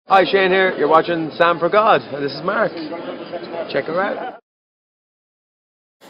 Hi, Shane here. You're watching Sam for God, and this is Mark. Check her out.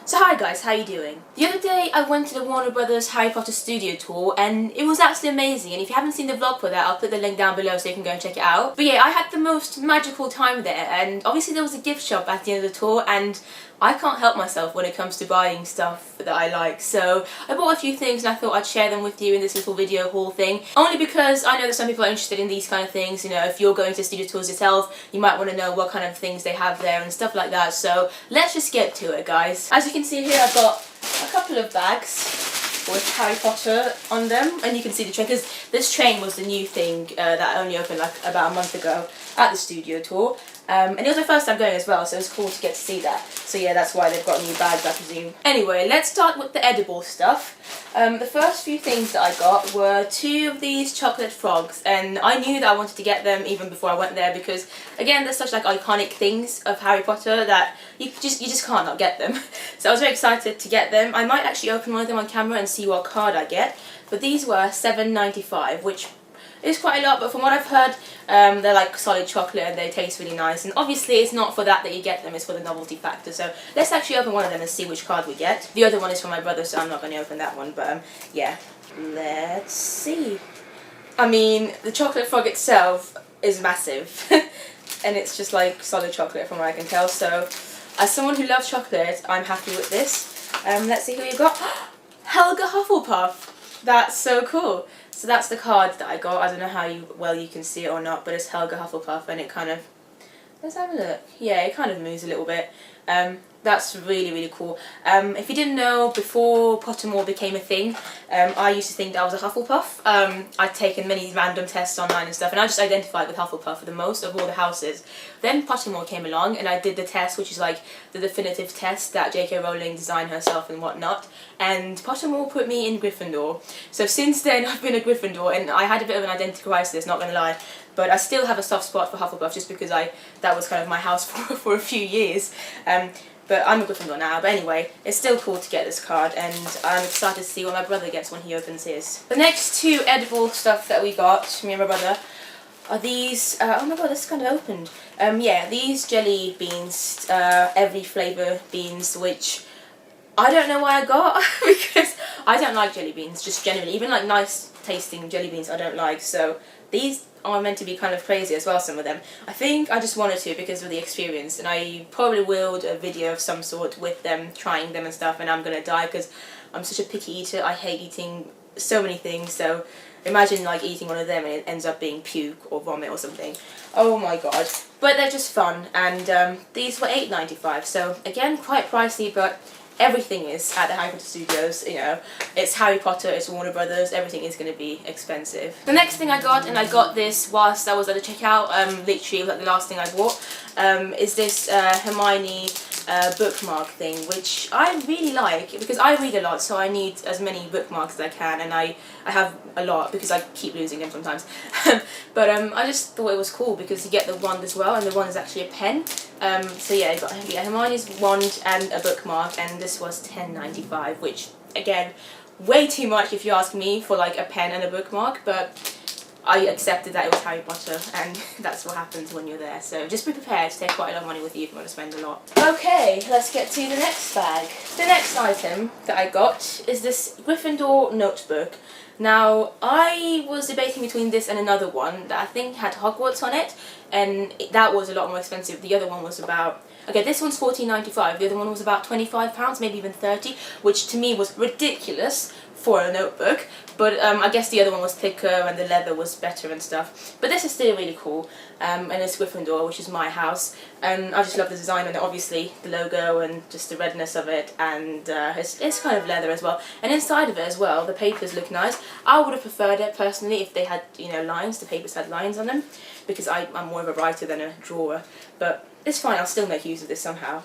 So hi guys, how you doing? The other day I went to the Warner Brothers Harry Potter studio tour and it was absolutely amazing, and if you haven't seen the vlog for that I'll put the link down below so you can go and check it out. But yeah, I had the most magical time there, and obviously there was a gift shop at the end of the tour and I can't help myself when it comes to buying stuff that I like, so I bought a few things and I thought I'd share them with you in this little video haul thing. Only because I know that some people are interested in these kind of things. You know, if you're going to studio tours yourself, you might want to know what kind of things they have there and stuff like that. So let's just get to it, guys. As you can see here, I've got a couple of bags with Harry Potter on them, and you can see the train, because this train was the new thing that only opened like about a month ago at the studio tour. And it was my first time going as well, so it was cool to get to see that. So yeah, that's why they've got new bags, I presume. Anyway, let's start with the edible stuff. The first few things that I got were 2 of these chocolate frogs, and I knew that I wanted to get them even before I went there because, again, they're such like iconic things of Harry Potter that you just can't not get them. So I was very excited to get them. I might actually open one of them on camera and see what card I get. But these were $7.95, which is quite a lot, but from what I've heard, they're like solid chocolate and they taste really nice, and obviously it's not for that you get them, it's for the novelty factor. So let's actually open one of them and see which card we get. The other one is for my brother, so I'm not going to open that one, but yeah, let's see. I mean, the chocolate frog itself is massive and it's just like solid chocolate from what I can tell, so as someone who loves chocolate, I'm happy with this. Let's see who you got. Helga Hufflepuff! That's so cool. So that's the card that I got. I don't know how well you can see it or not, but it's Helga Hufflepuff, and it kind of, let's have a look. Yeah, it kind of moves a little bit. That's really, really cool. If you didn't know, before Pottermore became a thing, I used to think that I was a Hufflepuff. I'd taken many random tests online and stuff, and I just identified with Hufflepuff for the most of all the houses. Then Pottermore came along, and I did the test, which is like the definitive test that J.K. Rowling designed herself and whatnot, and Pottermore put me in Gryffindor. So since then, I've been a Gryffindor, and I had a bit of an identity crisis, not gonna lie, but I still have a soft spot for Hufflepuff just because that was kind of my house for a few years. But I'm a Gryffindor now. But anyway, it's still cool to get this card, and I'm excited to see what my brother gets when he opens his. The next 2 edible stuff that we got, me and my brother, are these, oh my god, this is kind of opened. Yeah, these jelly beans, every flavour beans, which I don't know why I got, because I don't like jelly beans, just generally. Even like nice tasting jelly beans I don't like, so these are meant to be kind of crazy as well, some of them. I think I just wanted to because of the experience, and I probably will do a video of some sort with them, trying them and stuff, and I'm gonna die because I'm such a picky eater. I hate eating so many things, so imagine like eating one of them and it ends up being puke or vomit or something. Oh my god. But they're just fun, and these were $8.95, so again, quite pricey, but everything is at the Harry Potter Studios, you know. It's Harry Potter, it's Warner Brothers, everything is going to be expensive. The next thing I got, and I got this whilst I was at the checkout, literally like the last thing I bought, is this Hermione bookmark thing, which I really like because I read a lot, so I need as many bookmarks as I can, and I have a lot because I keep losing them sometimes. But I just thought it was cool because you get the wand as well, and the wand is actually a pen. So yeah, you got Hermione's wand and a bookmark, and this was $10.95, which again, way too much if you ask me for like a pen and a bookmark, but I accepted that it was Harry Potter, and that's what happens when you're there. So just be prepared to take quite a lot of money with you if you want to spend a lot. Okay, let's get to the next bag. The next item that I got is this Gryffindor notebook. Now, I was debating between this and another one that I think had Hogwarts on it, and that was a lot more expensive. The other one was about, okay, this one's $14.95, the other one was about £25, maybe even 30, which to me was ridiculous for a notebook, but I guess the other one was thicker and the leather was better and stuff. But this is still really cool, and it's Gryffindor, which is my house, and I just love the design and obviously the logo and just the redness of it, and it's kind of leather as well. And inside of it as well, the papers look nice. I would have preferred it personally if they had, you know, lines, the papers had lines on them, because I'm more of a writer than a drawer, but it's fine, I'll still make use of this somehow.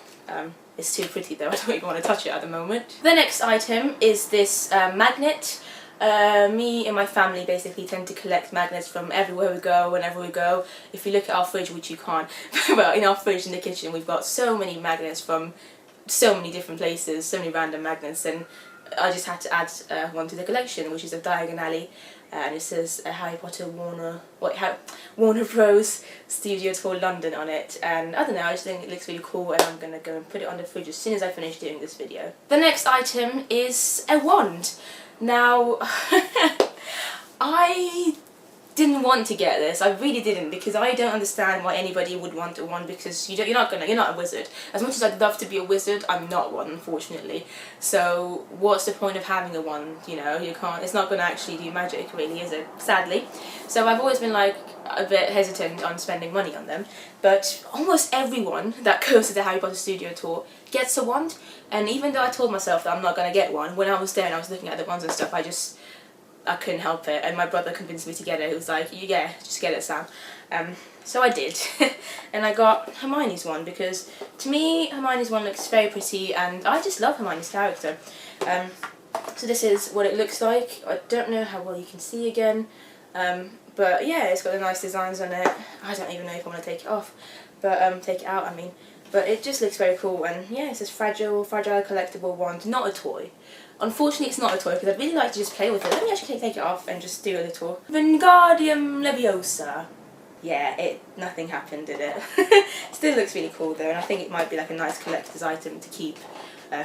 It's too pretty though, I don't even want to touch it at the moment. The next item is this magnet. Me and my family basically tend to collect magnets from everywhere we go, whenever we go. If you look at our fridge, which you can't, but in our fridge in the kitchen we've got so many magnets from so many different places, so many random magnets, and I just had to add one to the collection, which is a Diagon Alley, and it says Harry Potter Warner Bros. Studio Tour London on it, and I don't know, I just think it looks really cool, and I'm going to go and put it on the fridge as soon as I finish doing this video. The next item is a wand. Now, I didn't want to get this. I really didn't, because I don't understand why anybody would want a wand, because you're not a wizard. As much as I'd love to be a wizard, I'm not one, unfortunately. So what's the point of having a wand? You know, you can't. It's not going to actually do magic, really, is it? Sadly. So I've always been like a bit hesitant on spending money on them. But almost everyone that goes to the Harry Potter Studio Tour gets a wand. And even though I told myself that I'm not going to get one, when I was there and I was looking at the wands and stuff, I couldn't help it, and my brother convinced me to get it. He was like, yeah, just get it, Sam. So I did, and I got Hermione's one, because to me Hermione's one looks very pretty, and I just love Hermione's character. So this is what it looks like. I don't know how well you can see again, but yeah, it's got the nice designs on it. I don't even know if I want to take it off, but take it out, I mean. But it just looks very cool, and yeah, it says fragile collectible wand, not a toy. Unfortunately, it's not a toy, because I'd really like to just play with it. Let me actually take it off and just do a little Wingardium Leviosa. Yeah, nothing happened, did it? Still looks really cool though, and I think it might be like a nice collector's item to keep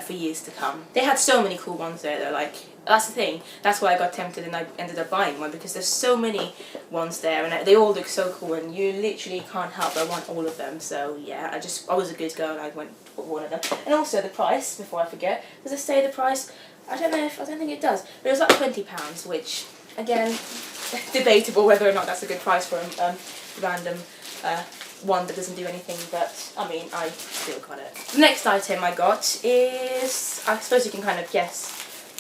for years to come. They had so many cool ones there though, like, that's the thing. That's why I got tempted and I ended up buying one, because there's so many ones there and they all look so cool, and you literally can't help but want all of them. So yeah, I was a good girl and I went for one of them. And also the price, before I forget, does it say the price? I don't think it does, but it was like £20, which, again, debatable whether or not that's a good price for a random one that doesn't do anything, but I mean, I still got it. The next item I got is, I suppose you can kind of guess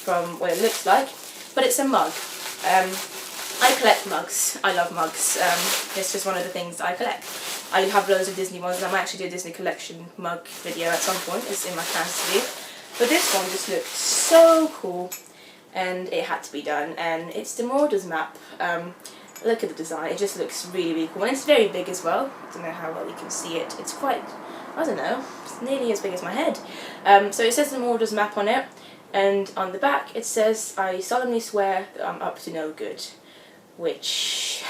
from what it looks like, but it's a mug. I collect mugs. I love mugs. It's just one of the things I collect. I have loads of Disney ones, and I might actually do a Disney collection mug video at some point. It's in my plans to do. But this one just looked so cool, and it had to be done, and it's the Marauders map. Look at the design, it just looks really, really cool, and it's very big as well. I don't know how well you can see it. It's quite, I don't know, it's nearly as big as my head. So it says the Marauders map on it, and on the back it says, I solemnly swear that I'm up to no good. Which,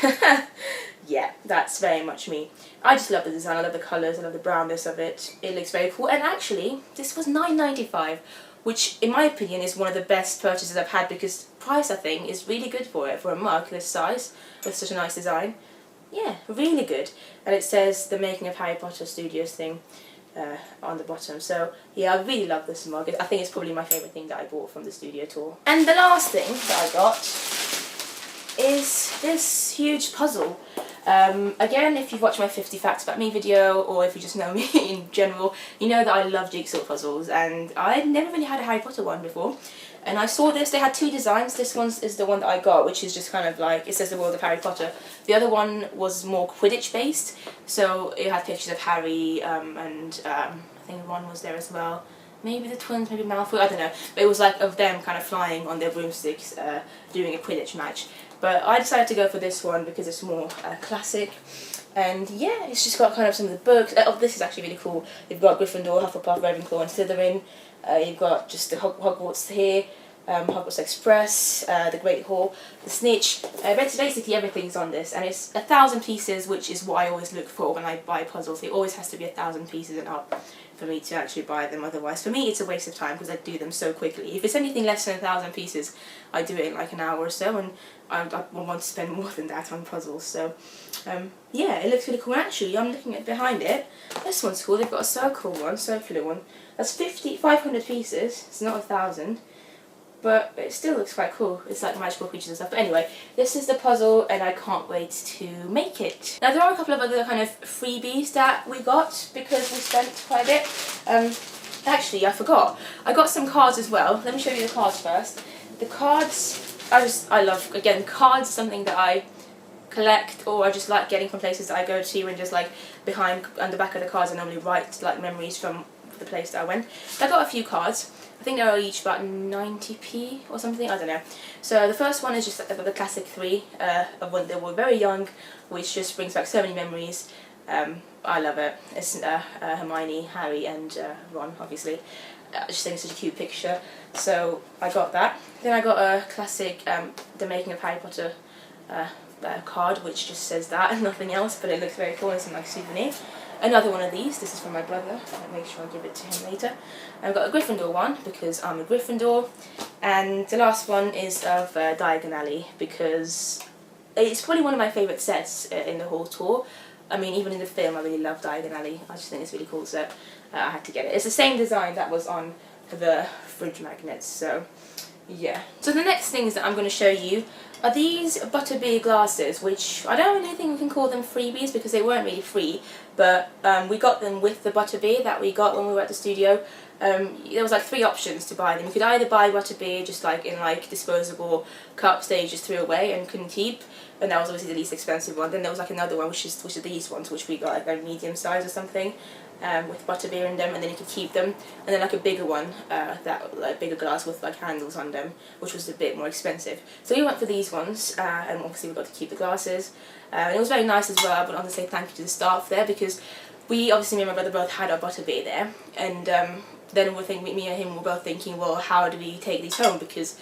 yeah, that's very much me. I just love the design, I love the colours, I love the brownness of it. It looks very cool, and actually, this was £9.95, which in my opinion is one of the best purchases I've had, because price, I think, is really good for it, for a mug this size, with such a nice design. Yeah, really good. And it says the Making of Harry Potter Studios thing on the bottom. So yeah, I really love this mug. I think it's probably my favourite thing that I bought from the studio tour. And the last thing that I got is this huge puzzle. Again, if you've watched my 50 Facts About Me video, or if you just know me in general, you know that I love jigsaw puzzles, and I'd never really had a Harry Potter one before. And I saw this, they had two designs. This one is the one that I got, which is just kind of like, it says the world of Harry Potter. The other one was more Quidditch based, so it had pictures of Harry, and I think Ron was there as well. Maybe the twins, maybe Malfoy, I don't know. But it was like of them kind of flying on their broomsticks, doing a Quidditch match. But I decided to go for this one because it's more classic. And yeah, it's just got kind of some of the books. Oh, this is actually really cool. You've got Gryffindor, Hufflepuff, Ravenclaw and Slytherin. You've got just the Hogwarts here, Hogwarts Express, the Great Hall, the Snitch. Basically everything's on this, and it's 1,000 pieces, which is what I always look for when I buy puzzles. It always has to be 1,000 pieces and up for me to actually buy them. Otherwise, for me, it's a waste of time because I do them so quickly. If it's anything less than 1,000 pieces, I do it in like an hour or so, and I want to spend more than that on puzzles. So yeah, it looks really cool. Actually, I'm looking at behind it. This one's cool. They've got a circular one. That's 500 pieces. It's not 1,000, but it still looks quite cool. It's like magical creatures and stuff. But anyway, this is the puzzle, and I can't wait to make it. Now, there are a couple of other kind of freebies that we got because we spent quite a bit. Actually, I forgot. I got some cards as well. Let me show you the cards first. The cards, I love, again, cards are something that I collect, or I just like getting from places that I go to, and just like on the back of the cards I normally write like memories from the place that I went. I got a few cards. I think they're each about 90p or something, I don't know. So the first one is just the classic 3 of when they were very young, which just brings back so many memories. I love it. It's Hermione, Harry and Ron, obviously. I just think it's such a cute picture, so I got that. Then I got a classic The Making of Harry Potter card, which just says that and nothing else, but it looks very cool and it's a nice souvenir. Another one of these, this is from my brother, I'll make sure I give it to him later. I've got a Gryffindor one, because I'm a Gryffindor, and the last one is of Diagon Alley, because it's probably one of my favourite sets in the whole tour. I mean, even in the film, I really love Diagon Alley. I just think it's really cool, so I had to get it. It's the same design that was on the fridge magnets, so yeah. So the next things that I'm going to show you are these Butterbeer glasses, which I don't really think we can call them freebies because they weren't really free, but we got them with the Butterbeer that we got when we were at the studio. There was like 3 options to buy them. You could either buy Butterbeer just like in like disposable cups that you just threw away and couldn't keep, and that was obviously the least expensive one. Then there was like another one which are these ones, which we got like a medium size or something, with Butterbeer in them, and then you could keep them. And then like a bigger one, that like bigger glass with like handles on them, which was a bit more expensive. So we went for these ones, and obviously we got to keep the glasses. And it was very nice as well. I want to say thank you to the staff there, because we obviously, me and my brother both had our Butterbeer there, and then me and him were both thinking, well, how do we take these home? Because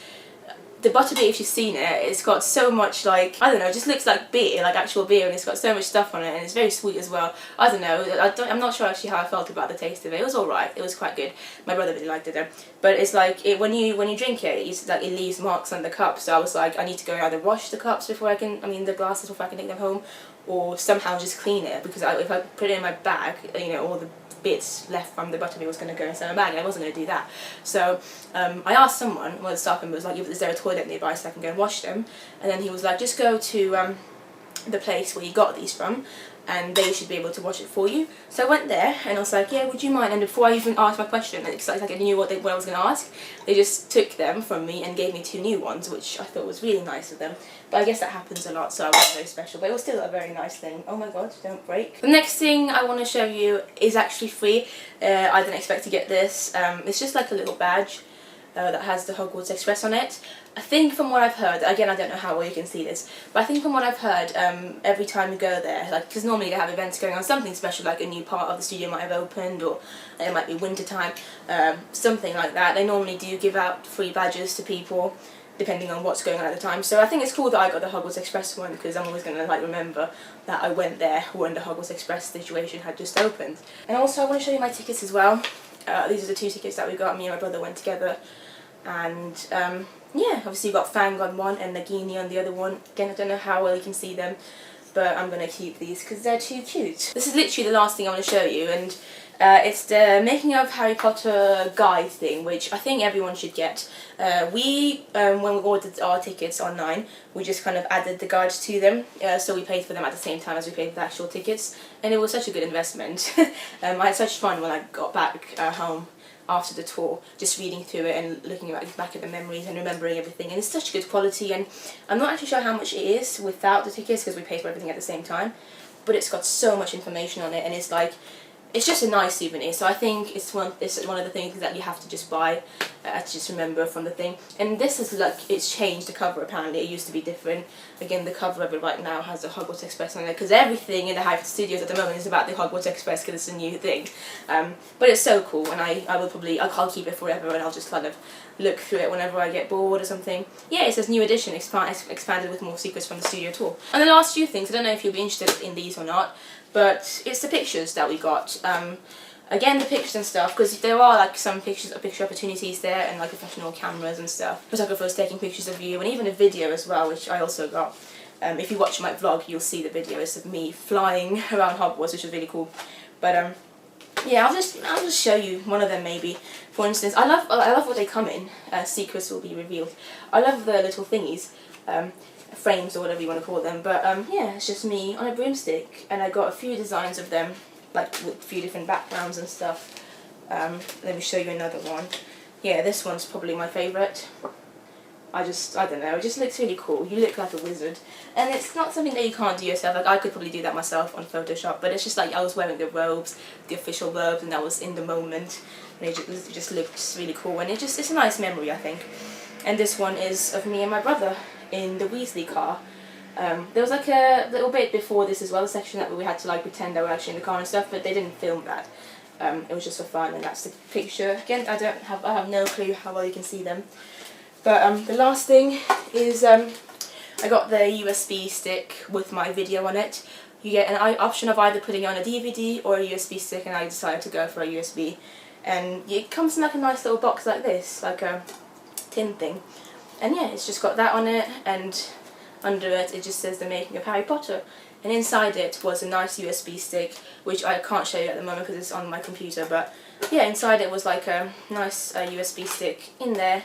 the Butterbeer, if you've seen it, it's got so much, like, I don't know, it just looks like beer, like actual beer, and it's got so much stuff on it, and it's very sweet as well. I don't know, I'm not sure actually how I felt about the taste of it. It was alright, it was quite good. My brother really liked it though. But it's like, when you drink it, it's like it leaves marks on the cup, so I was like, I need to go either wash the cups before the glasses before I can take them home, or somehow just clean it, because if I put it in my bag, you know, all the bits left from the Butterbeer was going to go inside my bag, and I wasn't going to do that. So I asked someone, one of the staff members, like, is there a toilet nearby so I can go and wash them? And then he was like, just go to the place where you got these from, and they should be able to wash it for you. So I went there, and I was like, yeah, would you mind? And before I even asked my question, it's like I knew what I was going to ask, they just took them from me and gave me 2 new ones, which I thought was really nice of them. But I guess that happens a lot, so I wasn't very special, but it was still a very nice thing. Oh my god, don't break. The next thing I want to show you is actually free. I didn't expect to get this. It's just like a little badge that has the Hogwarts Express on it. I think from what I've heard, again I don't know how well you can see this, but I think from what I've heard, every time you go there, like, because normally they have events going on, something special, like a new part of the studio might have opened, or it might be winter time, something like that, they normally do give out free badges to people, depending on what's going on at the time. So I think it's cool that I got the Hogwarts Express one, because I'm always going to like remember that I went there when the Hogwarts Express situation had just opened. And also I want to show you my tickets as well. These are the 2 tickets that we got. Me and my brother went together, and yeah, obviously you got Fang on one and Nagini on the other one. Again, I don't know how well you can see them, but I'm going to keep these because they're too cute. This is literally the last thing I want to show you, and it's the Making of Harry Potter guide thing, which I think everyone should get. When we ordered our tickets online, we just kind of added the guides to them, so we paid for them at the same time as we paid for the actual tickets, and it was such a good investment. I had such fun when I got back home after the tour, just reading through it and looking back at the memories and remembering everything, and it's such good quality. And I'm not actually sure how much it is without the tickets, because we paid for everything at the same time, but it's got so much information on it, and it's like, it's just a nice souvenir. So I think it's one of the things that you have to just buy to just remember from the thing. And this is like, it's changed the cover apparently. It used to be different. Again, the cover of it right now has the Hogwarts Express on it, because everything in the Harry Potter Studios at the moment is about the Hogwarts Express, because it's a new thing. But it's so cool, and I'll keep it forever, and I'll just kind of look through it whenever I get bored or something. Yeah, it says new edition, expanded with more secrets from the studio tour. And the last few things, I don't know if you'll be interested in these or not, but it's the pictures that we got. Again, the pictures and stuff, because there are like some picture opportunities there, and like professional cameras and stuff, photographers taking pictures of you, and even a video as well, which I also got. If you watch my vlog, you'll see the videos of me flying around Hogwarts, which is really cool. But yeah, I'll just show you one of them maybe. For instance, I love what they come in. Secrets will be revealed. I love the little thingies. Frames or whatever you want to call them, but yeah, it's just me on a broomstick, and I got a few designs of them, like with a few different backgrounds and stuff. Let me show you another one. Yeah, this one's probably my favourite. I don't know, it just looks really cool. You look like a wizard, and it's not something that you can't do yourself. Like, I could probably do that myself on Photoshop, but it's just like I was wearing the robes, the official robes, and I was in the moment, and it just looked really cool, and it's a nice memory, I think. And this one is of me and my brother in the Weasley car. There was like a little bit before this as well, a section that we had to like pretend that we were actually in the car and stuff, but they didn't film that. It was just for fun, and that's the picture. Again, I have no clue how well you can see them. But the last thing is I got the USB stick with my video on it. You get an option of either putting it on a DVD or a USB stick, and I decided to go for a USB. And it comes in like a nice little box like this, like a tin thing. And yeah, it's just got that on it, and under it just says the making of Harry Potter. And inside it was a nice USB stick, which I can't show you at the moment because it's on my computer, but yeah, inside it was like a nice USB stick in there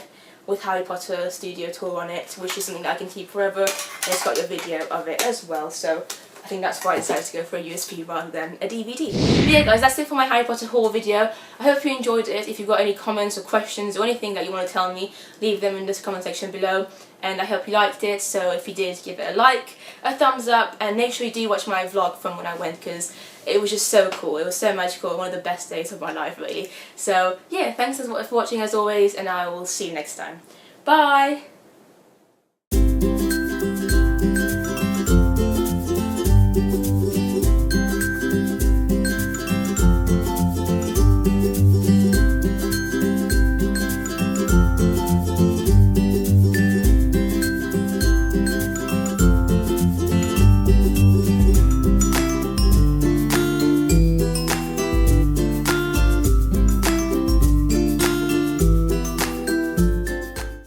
with Harry Potter Studio Tour on it, which is something that I can keep forever, and it's got your video of it as well, so I think that's why I decided to go for a USB rather than a DVD. But yeah guys, that's it for my Harry Potter haul video. I hope you enjoyed it. If you've got any comments or questions or anything that you want to tell me, leave them in the comment section below. And I hope you liked it, so if you did, give it a like, a thumbs up, and make sure you do watch my vlog from when I went, because it was just so cool. It was so magical, one of the best days of my life really. So yeah, thanks for watching as always, and I will see you next time. Bye!